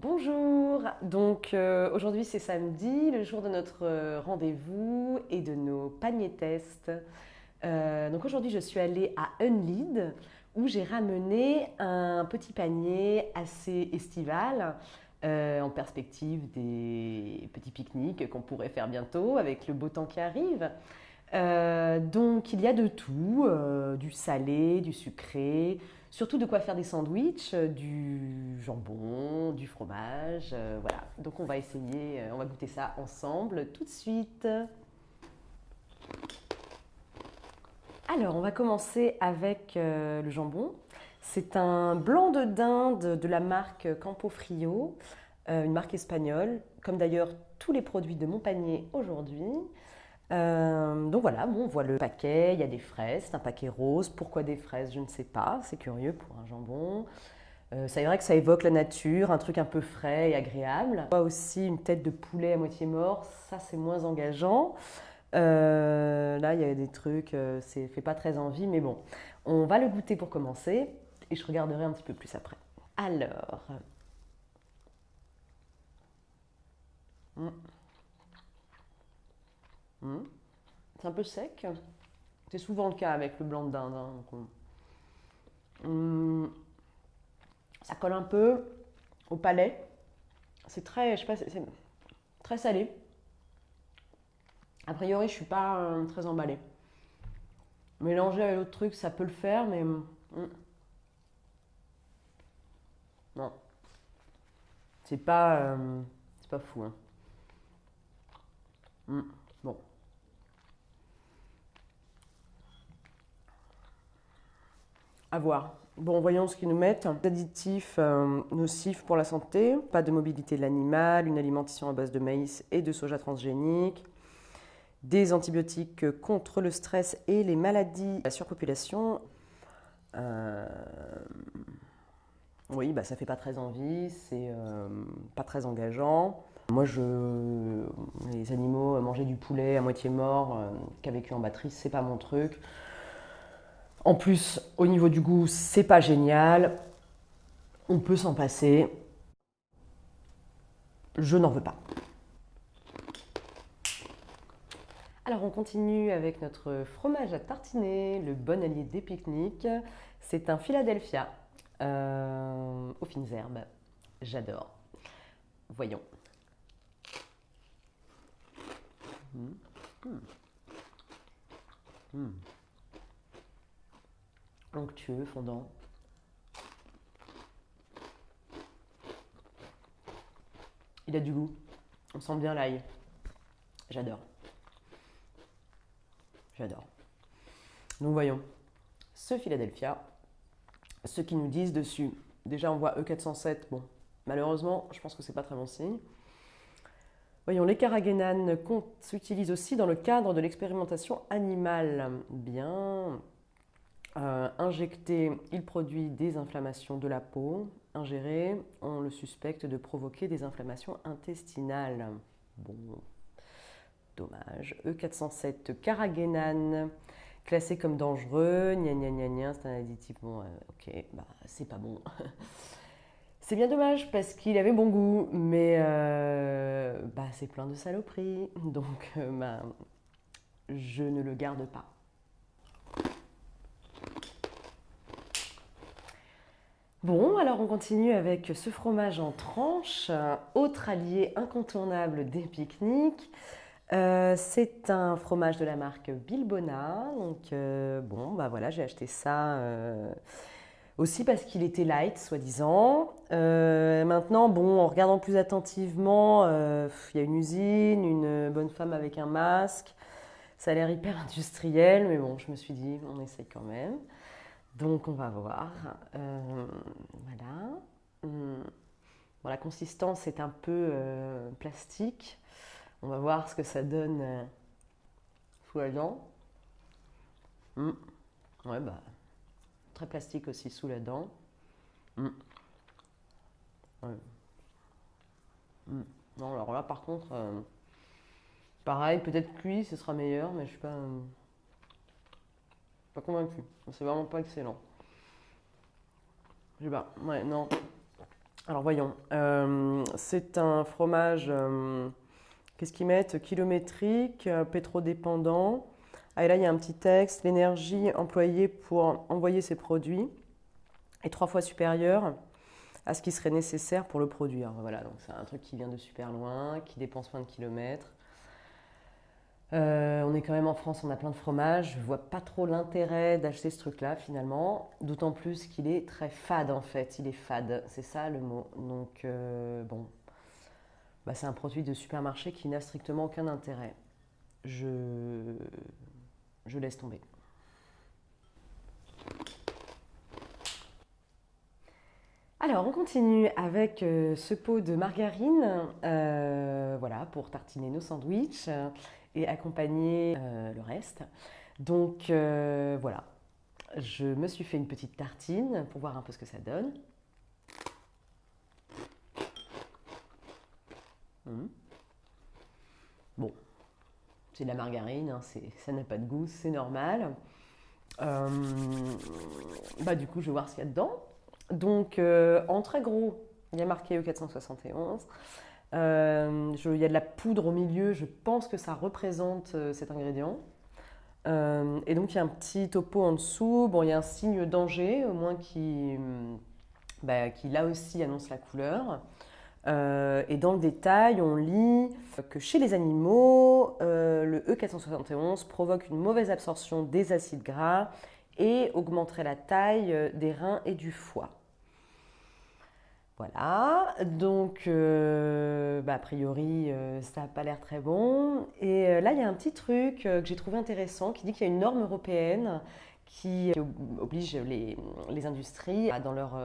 Bonjour, donc aujourd'hui c'est samedi, le jour de notre rendez-vous et de nos paniers tests. Donc aujourd'hui je suis allée à Unlead où j'ai ramené un petit panier assez estival en perspective des petits pique-niques qu'on pourrait faire bientôt avec le beau temps qui arrive. Donc il y a de tout, du salé, du sucré, surtout de quoi faire des sandwichs, du jambon, du fromage, voilà. Donc on va essayer, on va goûter ça ensemble tout de suite. Alors on va commencer avec le jambon. C'est un blanc de dinde de la marque Campofrio, une marque espagnole, comme d'ailleurs tous les produits de mon panier aujourd'hui. Donc voilà, bon, on voit le paquet, il y a des fraises, c'est un paquet rose. Pourquoi des fraises? Je ne sais pas, c'est curieux pour un jambon. C'est vrai que ça évoque la nature, un truc un peu frais et agréable. On voit aussi une tête de poulet à moitié mort, ça c'est moins engageant. Là, il y a des trucs, c'est fait pas très envie, mais bon, on va le goûter pour commencer et je regarderai un petit peu plus après. Alors, hum, hum, c'est un peu sec. C'est souvent le cas avec le blanc de dinde, hein, donc ça colle un peu au palais. C'est très, je sais pas, c'est très salé. A priori, je suis pas très emballée. Mélanger avec d'autres trucs, ça peut le faire, mais non, c'est pas fou, hein. Bon, à voir. Bon, voyons ce qu'ils nous mettent. Additifs nocifs pour la santé, pas de mobilité de l'animal, une alimentation à base de maïs et de soja transgénique, des antibiotiques contre le stress et les maladies, la surpopulation. Euh, oui, bah ça fait pas très envie, c'est pas très engageant. Moi, les animaux, manger du poulet à moitié mort qui a vécu en batterie, c'est pas mon truc. En plus, au niveau du goût, c'est pas génial. On peut s'en passer. Je n'en veux pas. Alors, on continue avec notre fromage à tartiner, le bon allié des pique-niques. C'est un Philadelphia aux fines herbes. J'adore. Voyons. Onctueux, fondant. Il a du goût. On sent bien l'ail. J'adore. J'adore. Donc voyons. Ce Philadelphia, ce qu'ils nous disent dessus. Déjà, on voit E407. Bon, malheureusement, je pense que c'est pas très bon signe. Voyons, les carragénanes s'utilisent aussi dans le cadre de l'expérimentation animale. Bien. Injecté, il produit des inflammations de la peau. Ingéré, on le suspecte de provoquer des inflammations intestinales. Bon, dommage. E407 carragénane, classé comme dangereux. Gna gna gna gna, c'est un additif. Bon, ok, bah c'est pas bon. C'est bien dommage parce qu'il avait bon goût, mais bah, c'est plein de saloperies. Donc, bah, je ne le garde pas. Bon, alors on continue avec ce fromage en tranches, autre allié incontournable des pique-niques. C'est un fromage de la marque Bilbona. Donc, bon, bah voilà, j'ai acheté ça aussi parce qu'il était light, soi-disant. Maintenant, bon, en regardant plus attentivement, il y a une usine, une bonne femme avec un masque. Ça a l'air hyper industriel, mais bon, je me suis dit, on essaye quand même. Donc, on va voir. Voilà. Bon, la consistance est un peu plastique. On va voir ce que ça donne sous la dent. Mm. Ouais, bah, très plastique aussi sous la dent. Mm. Ouais. Mm. Non, alors là, par contre, pareil, peut-être cuit, ce sera meilleur, mais je suis pas convaincue. C'est vraiment pas excellent. Je sais pas, ouais, non. Alors voyons, c'est un fromage, qu'est-ce qu'ils mettent? Kilométrique, pétrodépendant. Ah, et là, il y a un petit texte, l'énergie employée pour envoyer ces produits est 3 fois supérieure à ce qui serait nécessaire pour le produire. Voilà, donc c'est un truc qui vient de super loin, qui dépense moins de kilomètres. On est quand même en France, on a plein de fromages. Je vois pas trop l'intérêt d'acheter ce truc-là finalement. D'autant plus qu'il est très fade en fait. Il est fade, c'est ça le mot. Donc bon, bah, c'est un produit de supermarché qui n'a strictement aucun intérêt. Je, je laisse tomber. Alors, on continue avec ce pot de margarine, voilà, pour tartiner nos sandwichs et accompagner le reste. Donc, voilà, je me suis fait une petite tartine pour voir un peu ce que ça donne. Mhm. Bon, c'est de la margarine, hein, ça n'a pas de goût, c'est normal. Euh, Bah, du coup, je vais voir ce qu'il y a dedans. Donc, en très gros, il y a marqué E471. Il y a de la poudre au milieu, je pense que ça représente cet ingrédient. Et donc il y a un petit topo en dessous. Bon, il y a un signe danger, au moins qui là aussi annonce la couleur. Et dans le détail, on lit que chez les animaux, le E471 provoque une mauvaise absorption des acides gras et augmenterait la taille des reins et du foie. Voilà, donc a priori ça n'a pas l'air très bon. Et là il y a un petit truc que j'ai trouvé intéressant qui dit qu'il y a une norme européenne qui oblige les industries dans leurs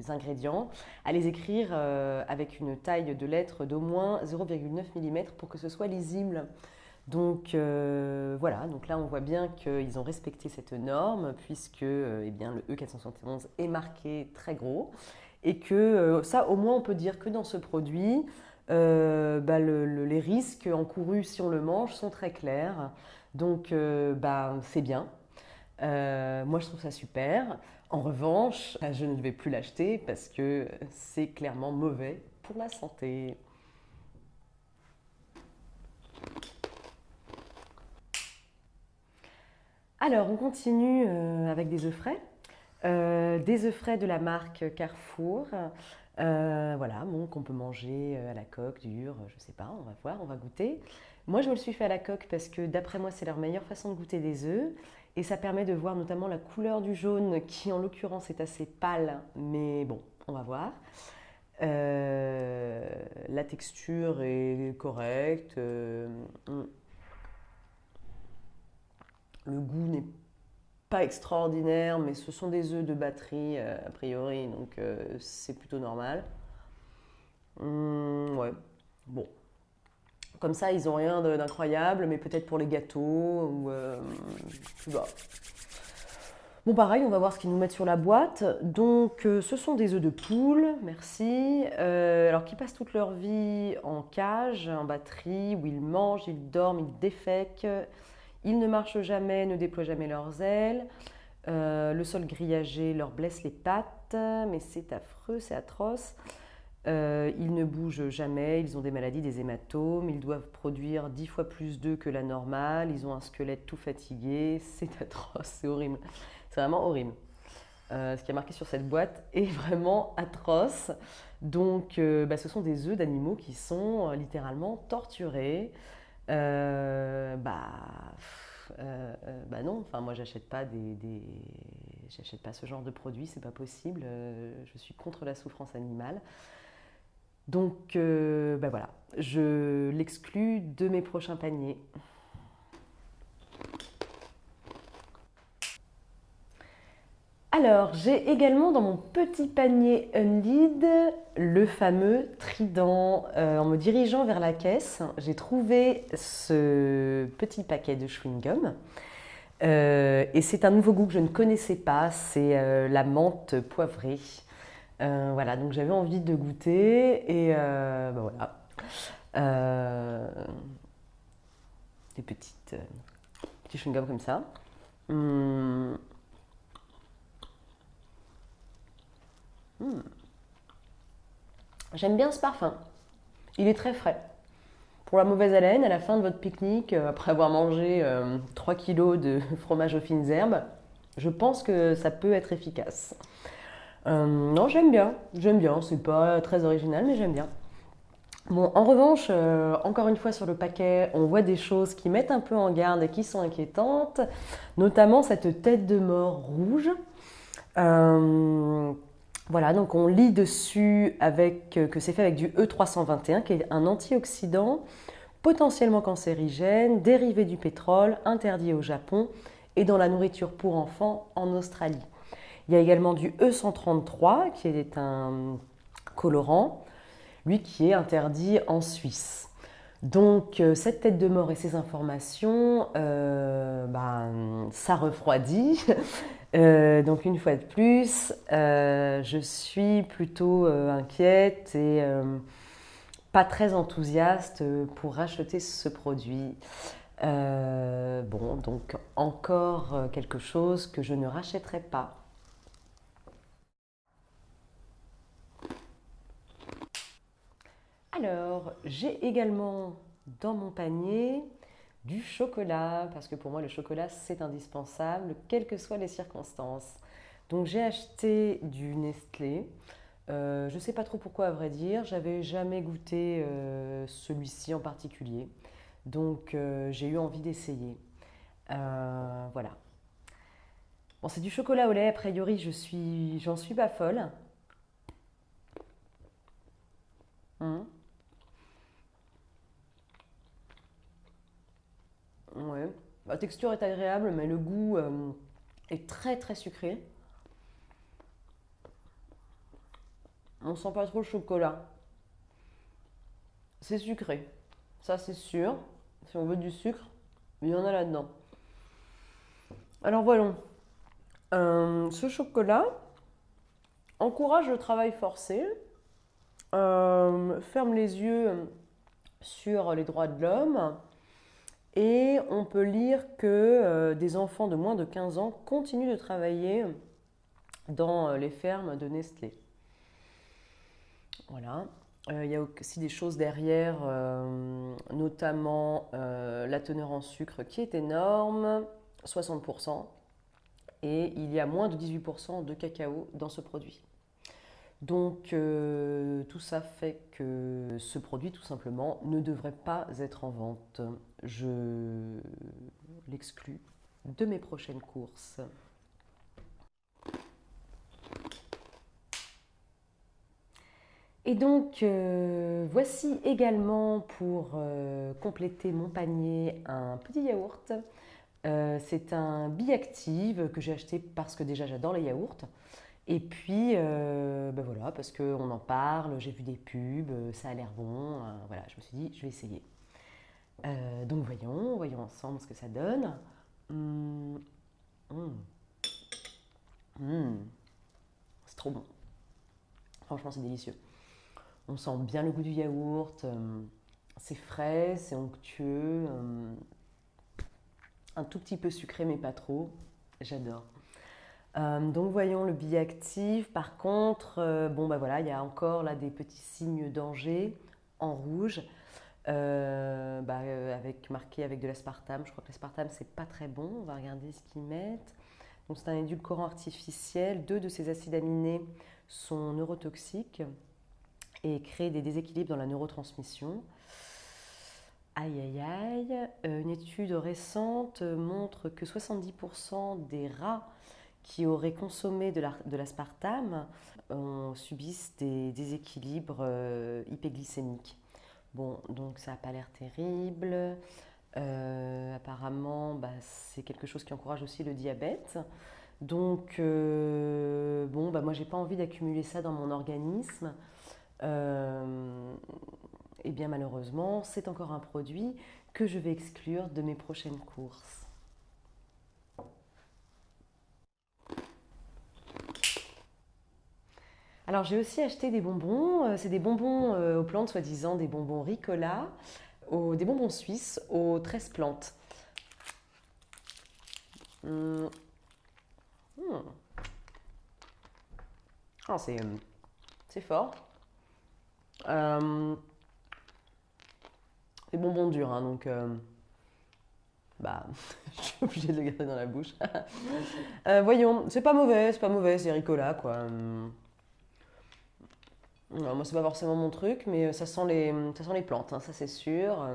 ingrédients à les écrire avec une taille de lettres d'au moins 0,9 mm pour que ce soit lisible. Donc voilà, donc là on voit bien qu'ils ont respecté cette norme puisque eh bien, le E471 est marqué très gros et que ça au moins on peut dire que dans ce produit, les risques encourus si on le mange sont très clairs. Donc c'est bien. Moi je trouve ça super. En revanche, je ne vais plus l'acheter parce que c'est clairement mauvais pour la santé. Alors, on continue avec des œufs frais. Des œufs frais de la marque Carrefour. Voilà, bon, qu'on peut manger à la coque, dur, je sais pas, on va voir, on va goûter. Moi, je me le suis fait à la coque parce que d'après moi, c'est leur meilleure façon de goûter des œufs. Et ça permet de voir notamment la couleur du jaune qui, en l'occurrence, est assez pâle. Mais bon, on va voir. La texture est correcte. Le goût n'est pas extraordinaire, mais ce sont des œufs de batterie a priori, donc c'est plutôt normal. Ouais, bon. Comme ça, ils ont rien d'incroyable, mais peut-être pour les gâteaux ou tu vois. Bon, pareil, on va voir ce qu'ils nous mettent sur la boîte. Donc, ce sont des œufs de poule, merci. Alors, qui passent toute leur vie en cage, en batterie, où ils mangent, ils dorment, ils défèquent. Ils ne marchent jamais, ne déploient jamais leurs ailes. Le sol grillagé leur blesse les pattes, mais c'est affreux, c'est atroce. Ils ne bougent jamais, ils ont des maladies, des hématomes, ils doivent produire 10 fois plus d'œufs que la normale, ils ont un squelette tout fatigué, c'est atroce, c'est horrible. C'est vraiment horrible. Ce qui est marqué sur cette boîte est vraiment atroce. Donc, ce sont des œufs d'animaux qui sont littéralement torturés. Euh, bah, non, enfin moi j'achète pas ce genre de produit, c'est pas possible. Je suis contre la souffrance animale. Donc voilà, je l'exclus de mes prochains paniers. Alors, j'ai également dans mon petit panier Unlead le fameux trident. En me dirigeant vers la caisse, j'ai trouvé ce petit paquet de chewing-gum. Et c'est un nouveau goût que je ne connaissais pas, c'est la menthe poivrée. Voilà, donc j'avais envie de goûter et voilà. Euh, des petits chewing-gums comme ça. Hum, hum. J'aime bien ce parfum. Il est très frais. Pour la mauvaise haleine, à la fin de votre pique-nique, après avoir mangé 3 kilos de fromage aux fines herbes, je pense que ça peut être efficace. Non, j'aime bien, c'est pas très original, mais j'aime bien. Bon, en revanche, encore une fois sur le paquet, on voit des choses qui mettent un peu en garde et qui sont inquiétantes, notamment cette tête de mort rouge. Euh, voilà, donc on lit dessus que c'est fait avec du E321, qui est un antioxydant potentiellement cancérigène, dérivé du pétrole, interdit au Japon et dans la nourriture pour enfants en Australie. Il y a également du E133, qui est un colorant, lui qui est interdit en Suisse. Donc cette tête de mort et ces informations, ça refroidit. Donc une fois de plus, je suis plutôt inquiète et pas très enthousiaste pour racheter ce produit. Bon, donc encore quelque chose que je ne rachèterai pas. Alors, j'ai également dans mon panier du chocolat, parce que pour moi le chocolat c'est indispensable, quelles que soient les circonstances. Donc j'ai acheté du Nestlé. Je ne sais pas trop pourquoi à vrai dire, j'avais jamais goûté celui-ci en particulier. Donc j'ai eu envie d'essayer. Voilà. Bon, c'est du chocolat au lait, a priori j'en suis pas folle. Hum, ouais. La texture est agréable, mais le goût est très très sucré. On sent pas trop le chocolat. C'est sucré, ça c'est sûr. Si on veut du sucre, il y en a là-dedans. Alors voilà, ce chocolat encourage le travail forcé, ferme les yeux sur les droits de l'homme et on peut lire que des enfants de moins de 15 ans continuent de travailler dans les fermes de Nestlé. Voilà. Il y a aussi des choses derrière, notamment la teneur en sucre qui est énorme, 60%, et il y a moins de 18% de cacao dans ce produit. Donc tout ça fait que ce produit tout simplement ne devrait pas être en vente. Je l'exclus de mes prochaines courses. Et donc voici également pour compléter mon panier un petit yaourt. C'est un Biactive que j'ai acheté parce que déjà j'adore les yaourts. Et puis, ben voilà, parce qu'on en parle, j'ai vu des pubs, ça a l'air bon. Voilà, je me suis dit, je vais essayer. Donc voyons ensemble ce que ça donne. Hum, hum, hum, c'est trop bon. Franchement, c'est délicieux. On sent bien le goût du yaourt. C'est frais, c'est onctueux. Un tout petit peu sucré, mais pas trop. J'adore. Donc voyons le biactif. Par contre, bon bah voilà, il y a encore là des petits signes danger en rouge, avec marqué avec de l'aspartame. Je crois que l'aspartame c'est pas très bon. On va regarder ce qu'ils mettent. Donc c'est un édulcorant artificiel. Deux de ces acides aminés sont neurotoxiques et créent des déséquilibres dans la neurotransmission. Aïe aïe aïe. Une étude récente montre que 70% des rats qui auraient consommé de l'aspartame subissent des déséquilibres hypoglycémiques. Bon, donc ça n'a pas l'air terrible. Apparemment, bah, c'est quelque chose qui encourage aussi le diabète. Donc, bon, bah, moi, j'ai pas envie d'accumuler ça dans mon organisme. Et bien, malheureusement, c'est encore un produit que je vais exclure de mes prochaines courses. Alors j'ai aussi acheté des bonbons. C'est des bonbons aux plantes, soi-disant des bonbons Ricola, des bonbons suisses aux 13 plantes. Hum, hum. Ah, c'est fort. Euh, des bonbons durs, hein, donc bah, je suis obligée de le garder dans la bouche. Voyons, c'est pas mauvais, c'est Ricola, quoi. Non, moi, c'est pas forcément mon truc, mais ça sent les plantes, hein, ça c'est sûr.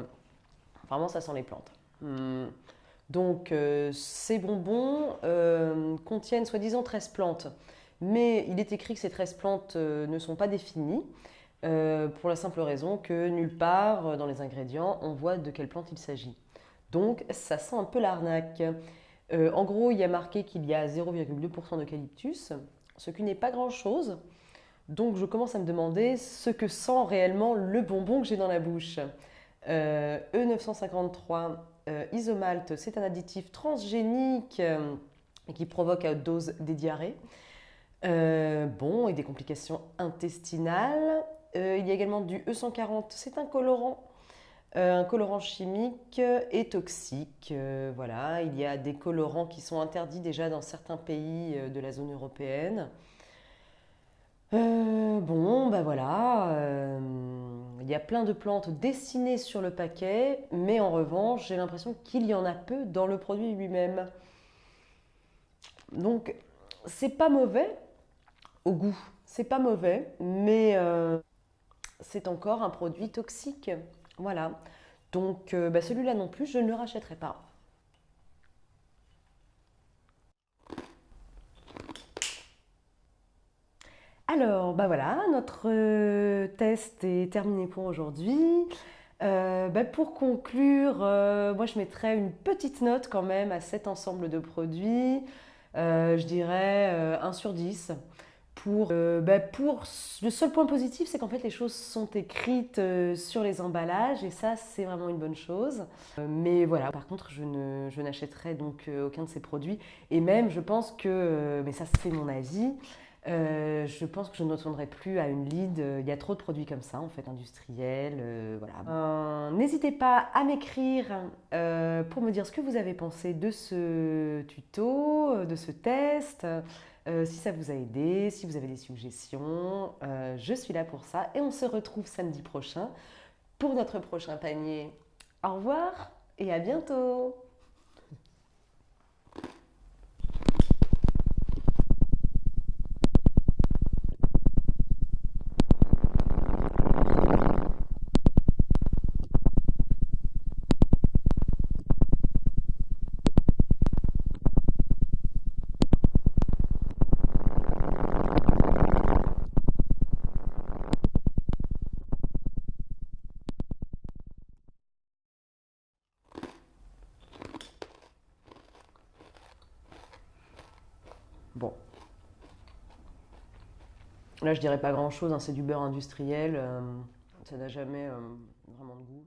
Vraiment, ça sent les plantes. Hum. Donc, ces bonbons contiennent soi-disant 13 plantes, mais il est écrit que ces 13 plantes ne sont pas définies, pour la simple raison que nulle part dans les ingrédients on voit de quelle plante il s'agit. Donc, ça sent un peu l'arnaque. En gros, il y a marqué qu'il y a 0,2% d'eucalyptus, ce qui n'est pas grand-chose. Donc, je commence à me demander ce que sent réellement le bonbon que j'ai dans la bouche. E953 isomalte, c'est un additif transgénique qui provoque à haute dose des diarrhées. Bon, et des complications intestinales. Il y a également du E140, c'est un colorant chimique et toxique. Voilà, il y a des colorants qui sont interdits déjà dans certains pays de la zone européenne. Bon, bah voilà, il y a plein de plantes dessinées sur le paquet, mais en revanche, j'ai l'impression qu'il y en a peu dans le produit lui-même. Donc, c'est pas mauvais au goût, c'est pas mauvais, mais c'est encore un produit toxique. Voilà. Donc, bah, celui-là non plus, je ne le rachèterai pas. Alors, bah voilà, notre test est terminé pour aujourd'hui. Bah, pour conclure, moi je mettrais une petite note quand même à cet ensemble de produits. Je dirais 1 sur 10. Le seul point positif, c'est qu'en fait les choses sont écrites sur les emballages et ça c'est vraiment une bonne chose. Mais voilà, par contre je n'achèterai donc aucun de ces produits et même je pense que, mais ça c'est mon avis, je pense que je ne retournerai plus à une lead. Il y a trop de produits comme ça, en fait, industriels. Voilà. N'hésitez pas à m'écrire pour me dire ce que vous avez pensé de ce tuto, de ce test. Si ça vous a aidé, si vous avez des suggestions, je suis là pour ça. Et on se retrouve samedi prochain pour notre prochain panier. Au revoir et à bientôt. Bon, là je dirais pas grand-chose, hein, c'est du beurre industriel, ça n'a jamais vraiment de goût.